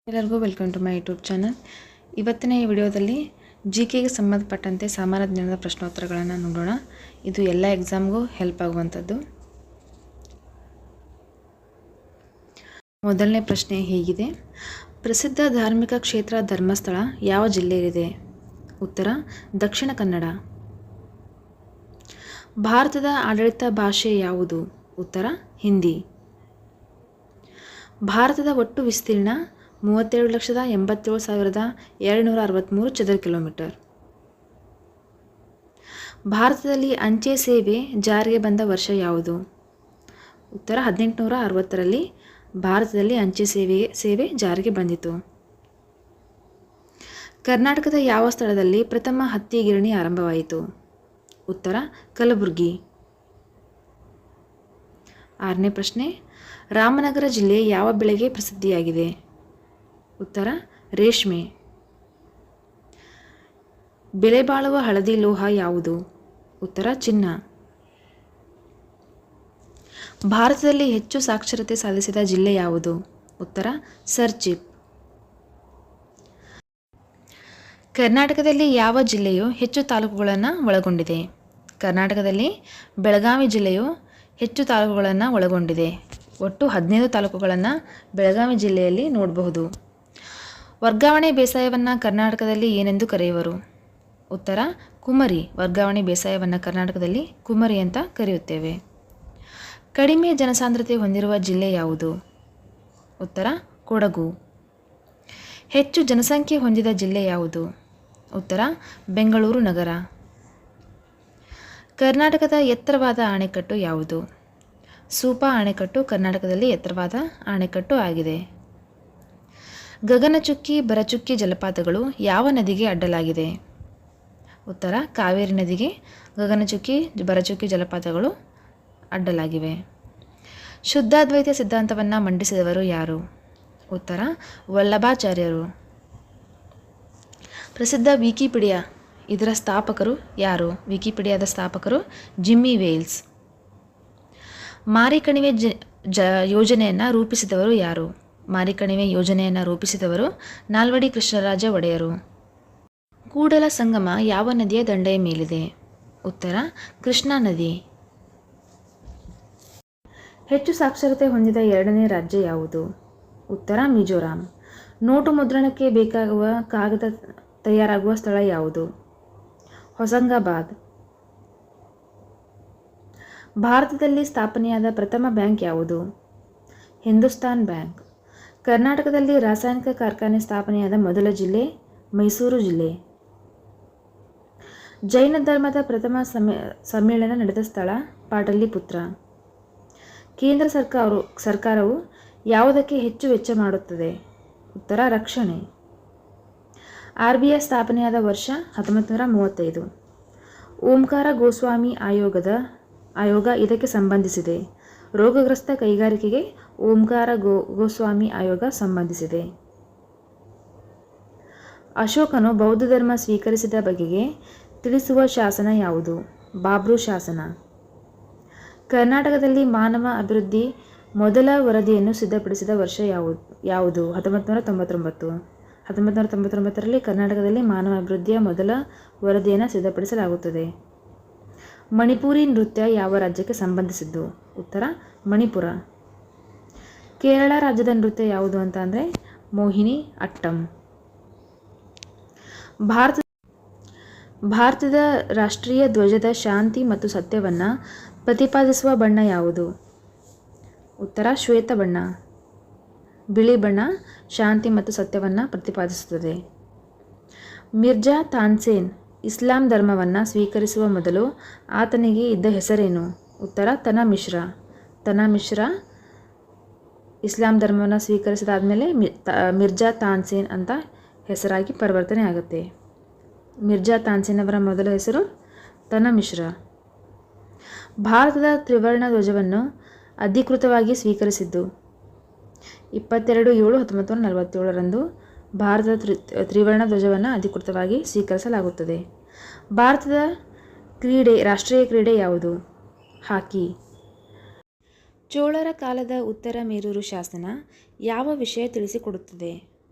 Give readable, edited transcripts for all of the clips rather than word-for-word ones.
ಎಲ್ಲರಿಗೂ welcome to my YouTube channel. ಇವತ್ತಿನ ಈ ವಿಡಿಯೋದಲ್ಲಿ ಜಿಕೆಗೆ ಸಂಬಂಧಪಟ್ಟಂತೆ ಸಾಮಾನ್ಯ ಜ್ಞಾನದ ಪ್ರಶ್ನೋತ್ತರಗಳನ್ನು ನೋಡೋಣ. ಇದು ಎಲ್ಲ ಎಕ್ಸಾಮ್ಗೂ ಹೆಲ್ಪ್ ಆಗುವಂಥದ್ದು. ಮೊದಲನೇ ಪ್ರಶ್ನೆ ಹೀಗಿದೆ: ಪ್ರಸಿದ್ಧ ಧಾರ್ಮಿಕ ಕ್ಷೇತ್ರ ಧರ್ಮಸ್ಥಳ ಯಾವ ಜಿಲ್ಲೆಯಲ್ಲಿದೆ? ಉತ್ತರ: ದಕ್ಷಿಣ ಕನ್ನಡ. ಭಾರತದ ಆಡಳಿತ ಭಾಷೆ ಯಾವುದು? ಉತ್ತರ: ಹಿಂದಿ. ಭಾರತದ ಒಟ್ಟು ವಿಸ್ತೀರ್ಣ 37,87,263 ಚದರ ಕಿಲೋಮೀಟರ್. ಭಾರತದಲ್ಲಿ ಅಂಚೆ ಸೇವೆ ಜಾರಿಗೆ ಬಂದ ವರ್ಷ ಯಾವುದು? ಉತ್ತರ: 1860ರಲ್ಲಿ ಭಾರತದಲ್ಲಿ ಅಂಚೆ ಸೇವೆ ಜಾರಿಗೆ ಬಂದಿತು. ಕರ್ನಾಟಕದ ಯಾವ ಸ್ಥಳದಲ್ಲಿ ಪ್ರಥಮ ಹತ್ತಿ ಗಿರಣಿ ಆರಂಭವಾಯಿತು? ಉತ್ತರ: ಕಲಬುರಗಿ. 6ನೇ ಪ್ರಶ್ನೆ: ರಾಮನಗರ ಜಿಲ್ಲೆ ಯಾವ ಬೆಳೆಗೆ ಪ್ರಸಿದ್ಧಿಯಾಗಿದೆ? ಉತ್ತರ: ರೇಷ್ಮೆ. ಬೆಲೆ ಬಾಳುವ ಹಳದಿ ಲೋಹ ಯಾವುದು? ಉತ್ತರ: ಚಿನ್ನ. ಭಾರತದಲ್ಲಿ ಹೆಚ್ಚು ಸಾಕ್ಷರತೆ ಸಾಧಿಸಿದ ಜಿಲ್ಲೆ ಯಾವುದು? ಉತ್ತರ: ಸರ್ಚಿಪ್. ಕರ್ನಾಟಕದಲ್ಲಿ ಯಾವ ಜಿಲ್ಲೆಯು ಹೆಚ್ಚು ತಾಲೂಕುಗಳನ್ನು ಒಳಗೊಂಡಿದೆ? ಕರ್ನಾಟಕದಲ್ಲಿ ಬೆಳಗಾವಿ ಜಿಲ್ಲೆಯು ಹೆಚ್ಚು ತಾಲೂಕುಗಳನ್ನು ಒಳಗೊಂಡಿದೆ. ಒಟ್ಟು 15 ತಾಲೂಕುಗಳನ್ನು ಬೆಳಗಾವಿ ಜಿಲ್ಲೆಯಲ್ಲಿ ನೋಡಬಹುದು. ವರ್ಗಾವಣೆ ಬೇಸಾಯವನ್ನು ಕರ್ನಾಟಕದಲ್ಲಿ ಏನೆಂದು ಕರೆಯುವರು? ಉತ್ತರ: ಕುಮರಿ. ವರ್ಗಾವಣೆ ಬೇಸಾಯವನ್ನು ಕರ್ನಾಟಕದಲ್ಲಿ ಕುಮರಿ ಅಂತ ಕರೆಯುತ್ತೇವೆ. ಕಡಿಮೆ ಜನಸಾಂದ್ರತೆ ಹೊಂದಿರುವ ಜಿಲ್ಲೆ ಯಾವುದು? ಉತ್ತರ: ಕೊಡಗು. ಹೆಚ್ಚು ಜನಸಂಖ್ಯೆ ಹೊಂದಿದ ಜಿಲ್ಲೆ ಯಾವುದು? ಉತ್ತರ: ಬೆಂಗಳೂರು ನಗರ. ಕರ್ನಾಟಕದ ಎತ್ತರವಾದ ಅಣೆಕಟ್ಟು ಯಾವುದು? ಸೂಪಾ ಅಣೆಕಟ್ಟು ಕರ್ನಾಟಕದಲ್ಲಿ ಎತ್ತರವಾದ ಅಣೆಕಟ್ಟು ಆಗಿದೆ. ಗಗನಚುಕ್ಕಿ, ಭರಚುಕ್ಕಿ ಜಲಪಾತಗಳು ಯಾವ ನದಿಗೆ ಅಡ್ಡಲಾಗಿದೆ? ಉತ್ತರ: ಕಾವೇರಿ ನದಿಗೆ ಗಗನಚುಕ್ಕಿ, ಭರಚುಕ್ಕಿ ಜಲಪಾತಗಳು ಅಡ್ಡಲಾಗಿವೆ. ಶುದ್ಧಾದ್ವೈತ ಸಿದ್ಧಾಂತವನ್ನು ಮಂಡಿಸಿದವರು ಯಾರು? ಉತ್ತರ: ವಲ್ಲಭಾಚಾರ್ಯರು. ಪ್ರಸಿದ್ಧ ವಿಕಿಪೀಡಿಯಾ ಇದರ ಸ್ಥಾಪಕರು ಯಾರು? ವಿಕಿಪೀಡಿಯಾದ ಸ್ಥಾಪಕರು ಜಿಮ್ಮಿ ವೇಲ್ಸ್. ಮಾರಿಕಣಿವೆ ಯೋಜನೆಯನ್ನು ರೂಪಿಸಿದವರು ಯಾರು? ಮಾರಿಕಣಿವೆ ಯೋಜನೆಯನ್ನು ರೂಪಿಸಿದವರು ನಾಲ್ವಡಿ ಕೃಷ್ಣರಾಜ ಒಡೆಯರು. ಕೂಡಲ ಸಂಗಮ ಯಾವ ನದಿಯ ದಂಡೆಯ ಮೇಲಿದೆ? ಉತ್ತರ: ಕೃಷ್ಣಾ ನದಿ. ಹೆಚ್ಚು ಸಾಕ್ಷರತೆ ಹೊಂದಿದ 2ನೇ ರಾಜ್ಯ ಯಾವುದು? ಉತ್ತರ: ಮಿಜೋರಾಂ. ನೋಟು ಮುದ್ರಣಕ್ಕೆ ಬೇಕಾಗುವ ಕಾಗದ ತಯಾರಾಗುವ ಸ್ಥಳ ಯಾವುದು? ಹೊಸಂಗಾಬಾದ್. ಭಾರತದಲ್ಲಿ ಸ್ಥಾಪನೆಯಾದ ಪ್ರಥಮ ಬ್ಯಾಂಕ್ ಯಾವುದು? ಹಿಂದೂಸ್ತಾನ್ ಬ್ಯಾಂಕ್. ಕರ್ನಾಟಕದಲ್ಲಿ ರಾಸಾಯನಿಕ ಕಾರ್ಖಾನೆ ಸ್ಥಾಪನೆಯಾದ ಮೊದಲ ಜಿಲ್ಲೆ ಮೈಸೂರು ಜಿಲ್ಲೆ. ಜೈನ ಧರ್ಮದ ಪ್ರಥಮ ಸಮ್ಮೇಳನ ನಡೆದ ಸ್ಥಳ ಪಾಟಲಿಪುತ್ರ. ಕೇಂದ್ರ ಸರ್ಕಾರವು ಯಾವುದಕ್ಕೆ ಹೆಚ್ಚು ವೆಚ್ಚ ಮಾಡುತ್ತದೆ? ಉತ್ತರ: ರಕ್ಷಣೆ. RBI ಸ್ಥಾಪನೆಯಾದ ವರ್ಷ 1935. ಓಂಕಾರ ಗೋಸ್ವಾಮಿ ಆಯೋಗ ಇದಕ್ಕೆ ಸಂಬಂಧಿಸಿದೆ. ರೋಗಗ್ರಸ್ತ ಕೈಗಾರಿಕೆಗೆ ಓಂಕಾರ ಗೋಸ್ವಾಮಿ ಆಯೋಗ ಸಂಬಂಧಿಸಿದೆ. ಅಶೋಕನು ಬೌದ್ಧ ಧರ್ಮ ಸ್ವೀಕರಿಸಿದ ಬಗೆಗೆ ತಿಳಿಸುವ ಶಾಸನ ಯಾವುದು? ಬಾಬ್ರು ಶಾಸನ. ಕರ್ನಾಟಕದಲ್ಲಿ ಮಾನವ ಅಭಿವೃದ್ಧಿ ಮೊದಲ ವರದಿಯನ್ನು ಸಿದ್ಧಪಡಿಸಿದ ವರ್ಷ ಯಾವುದು? 1999. 1999ರಲ್ಲಿ ಕರ್ನಾಟಕದಲ್ಲಿ ಮಾನವ ಅಭಿವೃದ್ಧಿಯ ಮೊದಲ ವರದಿಯನ್ನು ಸಿದ್ಧಪಡಿಸಲಾಗುತ್ತದೆ. ಮಣಿಪುರಿ ನೃತ್ಯ ಯಾವ ರಾಜ್ಯಕ್ಕೆ ಸಂಬಂಧಿಸಿದ್ದು? ಉತ್ತರ: ಮಣಿಪುರ. ಕೇರಳ ರಾಜ್ಯದ ನೃತ್ಯ ಯಾವುದು ಅಂತ ಅಂದರೆ ಮೋಹಿನಿ ಅಟ್ಟಂ. ಭಾರತದ ರಾಷ್ಟ್ರೀಯ ಧ್ವಜದ ಶಾಂತಿ ಮತ್ತು ಸತ್ಯವನ್ನು ಪ್ರತಿಪಾದಿಸುವ ಬಣ್ಣ ಯಾವುದು? ಉತ್ತರ: ಶ್ವೇತ ಬಣ್ಣ. ಬಿಳಿ ಬಣ್ಣ ಶಾಂತಿ ಮತ್ತು ಸತ್ಯವನ್ನು ಪ್ರತಿಪಾದಿಸುತ್ತದೆ. ಮಿರ್ಜಾ ತಾನ್ಸೇನ್ ಇಸ್ಲಾಂ ಧರ್ಮವನ್ನು ಸ್ವೀಕರಿಸುವ ಮೊದಲು ಆತನಿಗೆ ಇದ್ದ ಹೆಸರೇನು? ಉತ್ತರ: ತನ ಮಿಶ್ರಾ. ತನ ಮಿಶ್ರಾ ಇಸ್ಲಾಂ ಧರ್ಮವನ್ನು ಸ್ವೀಕರಿಸಿದಾದಮೇಲೆ ಮಿರ್ಜಾ ತಾನ್ಸೇನ್ ಅಂತ ಹೆಸರಾಗಿ ಪರಿವರ್ತನೆ ಆಗುತ್ತೆ. ಮಿರ್ಜಾ ತಾನ್ಸೇನ್ ಅವರ ಮೊದಲ ಹೆಸರು ತನ ಮಿಶ್ರಾ. ಭಾರತದ ತ್ರಿವರ್ಣ ಧ್ವಜವನ್ನು ಅಧಿಕೃತವಾಗಿ ಸ್ವೀಕರಿಸಿದ್ದು? 22/7/1947ರಂದು ಭಾರತದ ತ್ರಿವರ್ಣ ಧ್ವಜವನ್ನು ಅಧಿಕೃತವಾಗಿ ಸ್ವೀಕರಿಸಲಾಗುತ್ತದೆ. ಭಾರತದ ರಾಷ್ಟ್ರೀಯ ಕ್ರೀಡೆ ಯಾವುದು? ಹಾಕಿ. ಚೋಳರ ಕಾಲದ ಉತ್ತರ ಮೇರೂರು ಶಾಸನ ಯಾವ ವಿಷಯ ತಿಳಿಸಿಕೊಡುತ್ತದೆ?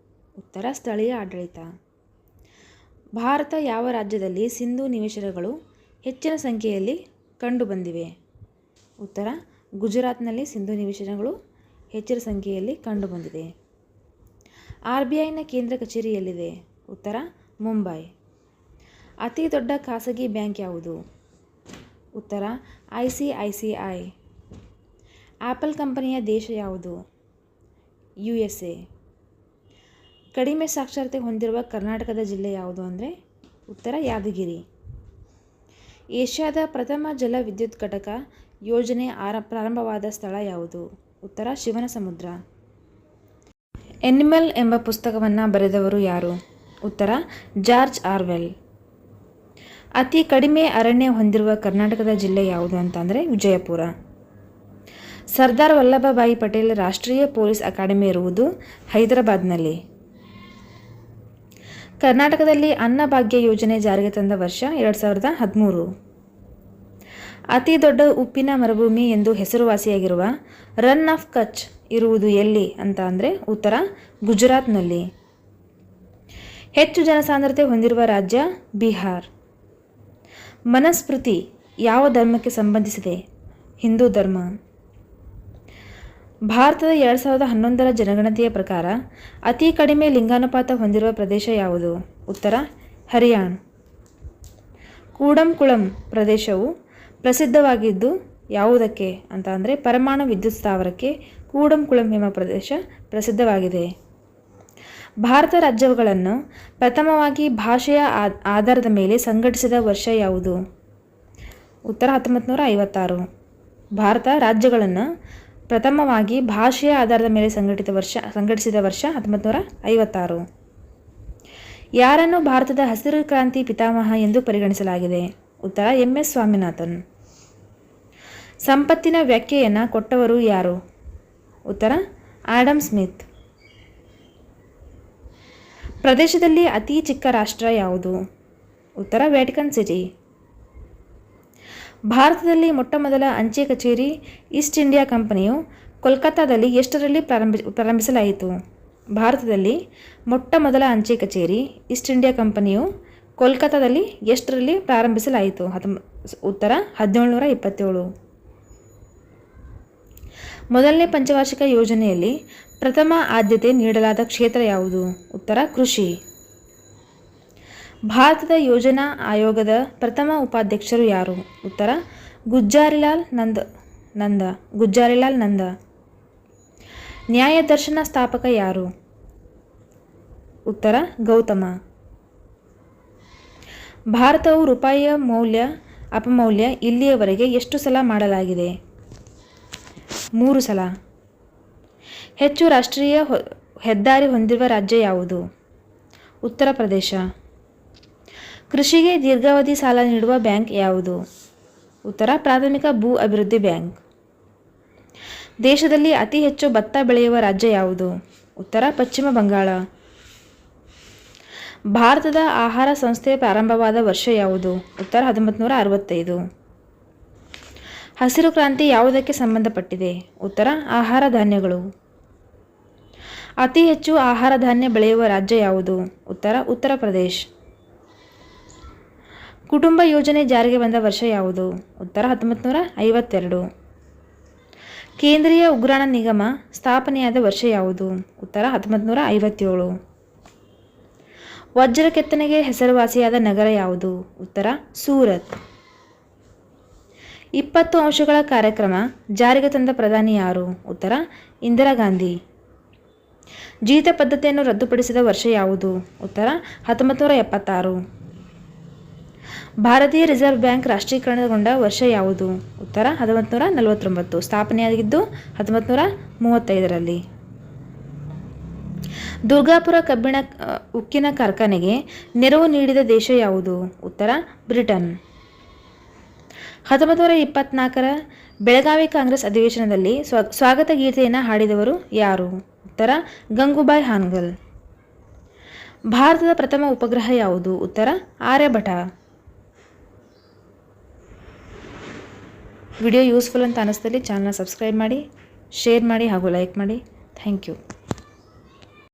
ಉತ್ತರ ಸ್ಥಳೀಯ ಆಡಳಿತ. ಭಾರತ ಯಾವ ರಾಜ್ಯದಲ್ಲಿ ಸಿಂಧೂ ನಿವೇಶನಗಳು ಹೆಚ್ಚಿನ ಸಂಖ್ಯೆಯಲ್ಲಿ ಕಂಡುಬಂದಿವೆ? ಉತ್ತರ ಗುಜರಾತ್ನಲ್ಲಿ ಸಿಂಧೂ ನಿವೇಶನಗಳು ಹೆಚ್ಚಿನ ಸಂಖ್ಯೆಯಲ್ಲಿ ಕಂಡುಬಂದಿದೆ. RBIನ ಕೇಂದ್ರ ಕಚೇರಿ ಎಲ್ಲಿದೆ? ಉತ್ತರ ಮುಂಬೈ. ಅತಿ ದೊಡ್ಡ ಖಾಸಗಿ ಬ್ಯಾಂಕ್ ಯಾವುದು? ಉತ್ತರ ICICI. ಆಪಲ್ ಕಂಪನಿಯ ದೇಶ ಯಾವುದು? USA. ಕಡಿಮೆ ಸಾಕ್ಷರತೆ ಹೊಂದಿರುವ ಕರ್ನಾಟಕದ ಜಿಲ್ಲೆ ಯಾವುದು ಅಂದರೆ ಉತ್ತರ ಯಾದಗಿರಿ. ಏಷ್ಯಾದ ಪ್ರಥಮ ಜಲ ವಿದ್ಯುತ್ ಘಟಕ ಯೋಜನೆ ಪ್ರಾರಂಭವಾದ ಸ್ಥಳ ಯಾವುದು? ಉತ್ತರ ಶಿವನಸಮುದ್ರ. ಎನಿಮಲ್ ಎಂಬ ಪುಸ್ತಕವನ್ನು ಬರೆದವರು ಯಾರು? ಉತ್ತರ ಜಾರ್ಜ್ ಆರ್ವೆಲ್. ಅತಿ ಕಡಿಮೆ ಅರಣ್ಯ ಹೊಂದಿರುವ ಕರ್ನಾಟಕದ ಜಿಲ್ಲೆ ಯಾವುದು ಅಂತಂದರೆ ವಿಜಯಪುರ. ಸರ್ದಾರ್ ವಲ್ಲಭಭಾಯಿ ಪಟೇಲ್ ರಾಷ್ಟ್ರೀಯ ಪೊಲೀಸ್ ಅಕಾಡೆಮಿ ಇರುವುದು ಹೈದರಾಬಾದ್ನಲ್ಲಿ. ಕರ್ನಾಟಕದಲ್ಲಿ ಅನ್ನಭಾಗ್ಯ ಯೋಜನೆ ಜಾರಿಗೆ ತಂದ ವರ್ಷ 2013. ಅತಿ ದೊಡ್ಡ ಉಪ್ಪಿನ ಮರುಭೂಮಿ ಎಂದು ಹೆಸರುವಾಸಿಯಾಗಿರುವ ರನ್ ಆಫ್ ಕಚ್ ಇರುವುದು ಎಲ್ಲಿ ಅಂತ ಅಂದರೆ ಉತ್ತರ ಗುಜರಾತ್ನಲ್ಲಿ. ಹೆಚ್ಚು ಜನಸಾಂದ್ರತೆ ಹೊಂದಿರುವ ರಾಜ್ಯ ಬಿಹಾರ್. ಮನುಸ್ಮೃತಿ ಯಾವ ಧರ್ಮಕ್ಕೆ ಸಂಬಂಧಿಸಿದೆ? ಹಿಂದೂ ಧರ್ಮ. ಭಾರತದ 2011ರ ಜನಗಣತಿಯ ಪ್ರಕಾರ ಅತಿ ಕಡಿಮೆ ಲಿಂಗಾನುಪಾತ ಹೊಂದಿರುವ ಪ್ರದೇಶ ಯಾವುದು? ಉತ್ತರ ಹರಿಯಾಣ. ಕೂಡಂಕುಳಂ ಪ್ರದೇಶವು ಪ್ರಸಿದ್ಧವಾಗಿದ್ದು ಯಾವುದಕ್ಕೆ ಅಂತ ಅಂದರೆ ಪರಮಾಣು ವಿದ್ಯುತ್ ಸ್ಥಾವರಕ್ಕೆ ಕೂಡಂಕುಳಂ ಎಂಬ ಪ್ರದೇಶ ಪ್ರಸಿದ್ಧವಾಗಿದೆ. ಭಾರತ ರಾಜ್ಯಗಳನ್ನು ಪ್ರಥಮವಾಗಿ ಭಾಷೆಯ ಆಧಾರದ ಮೇಲೆ ಸಂಘಟಿಸಿದ ವರ್ಷ ಯಾವುದು? ಉತ್ತರ 1956. ಭಾರತ ರಾಜ್ಯಗಳನ್ನು ಪ್ರಥಮವಾಗಿ ಭಾಷೆಯ ಆಧಾರದ ಮೇಲೆ ಸಂಘಟಿಸಿದ ವರ್ಷ 1956. ಯಾರನ್ನು ಭಾರತದ ಹಸಿರು ಕ್ರಾಂತಿ ಪಿತಾಮಹ ಎಂದು ಪರಿಗಣಿಸಲಾಗಿದೆ? ಉತ್ತರ MS ಸ್ವಾಮಿನಾಥನ್. ಸಂಪತ್ತಿನ ವ್ಯಾಖ್ಯೆಯನ್ನು ಕೊಟ್ಟವರು ಯಾರು? ಉತ್ತರ ಆಡಮ್ ಸ್ಮಿತ್. ಪ್ರದೇಶದಲ್ಲಿ ಅತಿ ಚಿಕ್ಕ ರಾಷ್ಟ್ರ ಯಾವುದು? ಉತ್ತರ ವ್ಯಾಟಿಕನ್ ಸಿಟಿ. ಭಾರತದಲ್ಲಿ ಮೊಟ್ಟಮೊದಲ ಅಂಚೆ ಕಚೇರಿ ಈಸ್ಟ್ ಇಂಡಿಯಾ ಕಂಪನಿಯು ಕೋಲ್ಕತ್ತಾದಲ್ಲಿ ಎಷ್ಟರಲ್ಲಿ ಪ್ರಾರಂಭಿಸಲಾಯಿತು? ಭಾರತದಲ್ಲಿ ಮೊಟ್ಟಮೊದಲ ಅಂಚೆ ಕಚೇರಿ ಈಸ್ಟ್ ಇಂಡಿಯಾ ಕಂಪನಿಯು ಕೋಲ್ಕತ್ತಾದಲ್ಲಿ ಎಷ್ಟರಲ್ಲಿ ಪ್ರಾರಂಭಿಸಲಾಯಿತು? ಉತ್ತರ 1727. ಮೊದಲನೇ ಪಂಚವಾರ್ಷಿಕ ಯೋಜನೆಯಲ್ಲಿ ಪ್ರಥಮ ಆದ್ಯತೆ ನೀಡಲಾದ ಕ್ಷೇತ್ರ ಯಾವುದು? ಉತ್ತರ ಕೃಷಿ. ಭಾರತದ ಯೋಜನಾ ಆಯೋಗದ ಪ್ರಥಮ ಉಪಾಧ್ಯಕ್ಷರು ಯಾರು? ಉತ್ತರ ಗುಜ್ಜಾರಿಲಾಲ್ ನಂದ. ನ್ಯಾಯ ದರ್ಶನ ಸ್ಥಾಪಕ ಯಾರು? ಉತ್ತರ ಗೌತಮ. ಭಾರತವು ರೂಪಾಯಿಯ ಅಪಮೌಲ್ಯ ಇಲ್ಲಿಯವರೆಗೆ ಎಷ್ಟು ಸಲ ಮಾಡಲಾಗಿದೆ? 3 ಸಲ. ಹೆಚ್ಚು ರಾಷ್ಟ್ರೀಯ ಹೆದ್ದಾರಿ ಹೊಂದಿರುವ ರಾಜ್ಯ ಯಾವುದು? ಉತ್ತರ ಪ್ರದೇಶ. ಕೃಷಿಗೆ ದೀರ್ಘಾವಧಿ ಸಾಲ ನೀಡುವ ಬ್ಯಾಂಕ್ ಯಾವುದು? ಉತ್ತರ ಪ್ರಾಥಮಿಕ ಭೂ ಅಭಿವೃದ್ಧಿ ಬ್ಯಾಂಕ್. ದೇಶದಲ್ಲಿ ಅತಿ ಹೆಚ್ಚು ಭತ್ತ ಬೆಳೆಯುವ ರಾಜ್ಯ ಯಾವುದು? ಉತ್ತರ ಪಶ್ಚಿಮ ಬಂಗಾಳ. ಭಾರತದ ಆಹಾರ ಸಂಸ್ಥೆ ಪ್ರಾರಂಭವಾದ ವರ್ಷ ಯಾವುದು? ಉತ್ತರ 1965. ಹಸಿರು ಕ್ರಾಂತಿ ಯಾವುದಕ್ಕೆ ಸಂಬಂಧಪಟ್ಟಿದೆ? ಉತ್ತರ ಆಹಾರ ಧಾನ್ಯಗಳು. ಅತಿ ಹೆಚ್ಚು ಆಹಾರ ಧಾನ್ಯ ಬೆಳೆಯುವ ರಾಜ್ಯ ಯಾವುದು? ಉತ್ತರ ಪ್ರದೇಶ್. ಕುಟುಂಬ ಯೋಜನೆ ಜಾರಿಗೆ ಬಂದ ವರ್ಷ ಯಾವುದು? ಉತ್ತರ 1952. ಕೇಂದ್ರೀಯ ಉಗ್ರಾಣ ನಿಗಮ ಸ್ಥಾಪನೆಯಾದ ವರ್ಷ ಯಾವುದು? ಉತ್ತರ 1957. ವಜ್ರ ಕೆತ್ತನೆಗೆ ಹೆಸರುವಾಸಿಯಾದ ನಗರ ಯಾವುದು? ಉತ್ತರ ಸೂರತ್. 20 ಅಂಶಗಳ ಕಾರ್ಯಕ್ರಮ ಜಾರಿಗೆ ತಂದ ಪ್ರಧಾನಿ ಯಾರು? ಉತ್ತರ ಇಂದಿರಾ ಗಾಂಧಿ. ಜೀತ ಪದ್ಧತಿಯನ್ನು ರದ್ದುಪಡಿಸಿದ ವರ್ಷ ಯಾವುದು? ಉತ್ತರ 1976. ಭಾರತೀಯ ರಿಸರ್ವ್ ಬ್ಯಾಂಕ್ ರಾಷ್ಟ್ರೀಕರಣಗೊಂಡ ವರ್ಷ ಯಾವುದು? ಉತ್ತರ 1949. ಸ್ಥಾಪನೆಯಾಗಿದ್ದು 1935ರಲ್ಲಿ. ದುರ್ಗಾಪುರ ಕಬ್ಬಿಣ ಉಕ್ಕಿನ ಕಾರ್ಖಾನೆಗೆ ನೆರವು ನೀಡಿದ ದೇಶ ಯಾವುದು? ಉತ್ತರ ಬ್ರಿಟನ್. 1924ರ ಬೆಳಗಾವಿ ಕಾಂಗ್ರೆಸ್ ಅಧಿವೇಶನದಲ್ಲಿ ಸ್ವಾಗತ ಗೀತೆಯನ್ನು ಹಾಡಿದವರು ಯಾರು? ಉತ್ತರ ಗಂಗೂಬಾಯಿ ಹಾನಗಲ್. ಭಾರತದ ಪ್ರಥಮ ಉಪಗ್ರಹ ಯಾವುದು? ಉತ್ತರ ಆರ್ಯಭಟ. ವಿಡಿಯೋ ಯೂಸ್ಫುಲ್ ಅಂತ ಅನಿಸಿದಲ್ಲಿ ಚಾನಲ್ನ ಸಬ್ಸ್ಕ್ರೈಬ್ ಮಾಡಿ, ಶೇರ್ ಮಾಡಿ ಹಾಗೂ ಲೈಕ್ ಮಾಡಿ. Thank you.